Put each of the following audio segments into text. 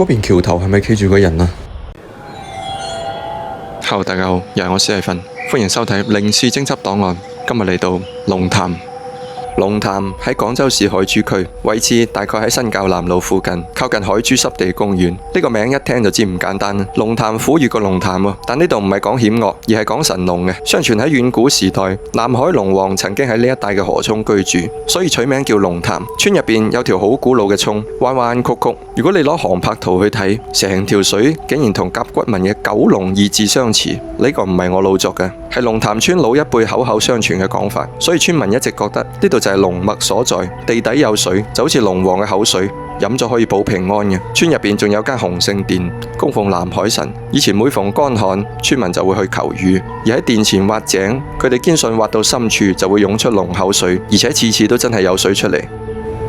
嗰邊橋頭係咪企住個人啊？Hello，大家好，又係我史蒂芬，歡迎收睇《零事偵緝檔案》。今日嚟到龍潭。龍潭喺廣州市海珠區，位置大概喺新滘南路附近，靠近海珠濕地公園。呢個名一聽就知唔簡單啦。龍潭虎穴個龍潭喎，但呢度唔係講險惡，而係講神龍嘅。相傳喺遠古時代，南海龍王曾經喺呢一帶嘅河涌居住，所以取名叫龍潭。村入邊有條好古老嘅涌，彎彎曲曲。如果你攞航拍圖去睇，成條水竟然同甲骨文嘅九龍二字相似。呢個唔係我老作嘅，係龍潭村老一輩口口相傳嘅講法，所以村民一直覺得呢度就係龍脈所在，地底有水，就好似龍王嘅口水，飲咗可以保平安嘅。村入邊仲有間洪聖殿，供奉南海神。以前每逢乾旱，村民就會去求雨，而喺殿前挖井，佢哋堅信挖到深處就會湧出龍口水，而且次次都真係有水出嚟。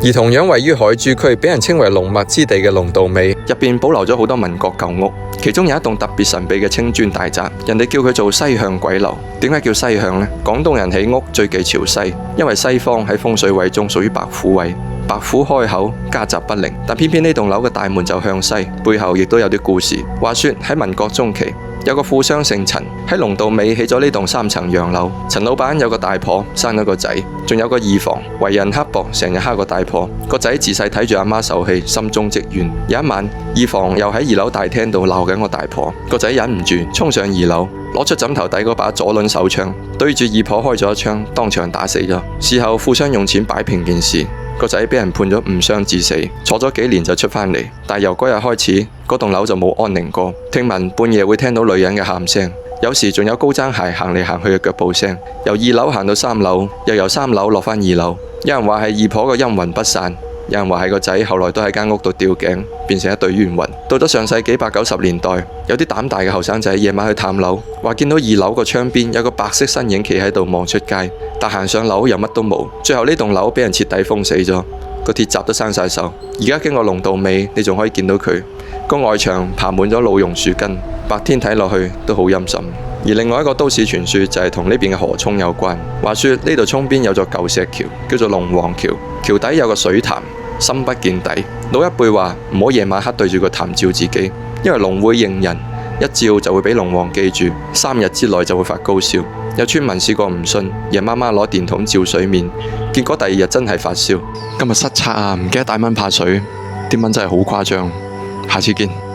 而同樣位於海珠區，俾人稱為龍脈之地嘅龍道尾，入邊保留咗好多民國舊屋，其中有一棟特別神秘嘅青磚大宅，人哋叫佢做西向鬼樓。點解叫西向呢？廣東人起屋最忌朝西，因為西方喺風水位中屬於白虎位，白虎開口，家宅不寧。但偏偏呢棟樓嘅大門就向西，背後亦都有啲故事。話說喺民國中期，有個富商姓陳，喺龍道尾起咗呢棟3層洋樓。陳老闆有個大婆，生咗個仔，仲有個二房，為人刻薄，成日蝦個大婆。個仔自細睇住阿媽受氣，心中積怨。有一晚，二房又喺2樓大廳度鬧緊個大婆，個仔忍唔住衝上2樓，攞出枕頭底嗰把左輪手槍，對住二婆開咗一槍，當場打死咗。事後富商用錢擺平件事，個仔俾人判咗誤傷致死，坐咗幾年就出返嚟。但由嗰日開始，嗰棟樓就冇安寧過。聽聞半夜會聽到女人嘅喊聲，有時仲有高踭鞋行嚟行去嘅腳步聲，由2樓行到3樓，又由3樓落返2樓。有人話係二婆個陰魂不散，有人話係個仔後來都喺間屋度吊頸，變成一對冤魂。到咗上世紀80-90年代，有啲膽大嘅後生仔夜晚去探樓，話見到2樓個窗邊有個白色身影企喺度望出街，但行上樓又乜都冇。最後呢棟樓俾人徹底封死咗，個鐵閘都生晒銹。而家經過龍道尾，你仲可以見到佢個外牆爬滿咗老榕樹根，白天睇落去都好陰森。而另外一個都市傳說就係同呢邊嘅河涌有關。話說呢度涌邊有座舊石橋，叫做龍王橋，橋底有個水潭，深不見底。老一輩話唔好夜晚黑對住個潭照自己，因為龍會認人，一照就會俾龍王記住，3日之內就會發高燒。有村民試過唔信，夜媽媽攞電筒照水面，結果第2日真係發燒。今日失策啊，唔記得帶蚊怕水，啲蚊真係好誇張。下次見。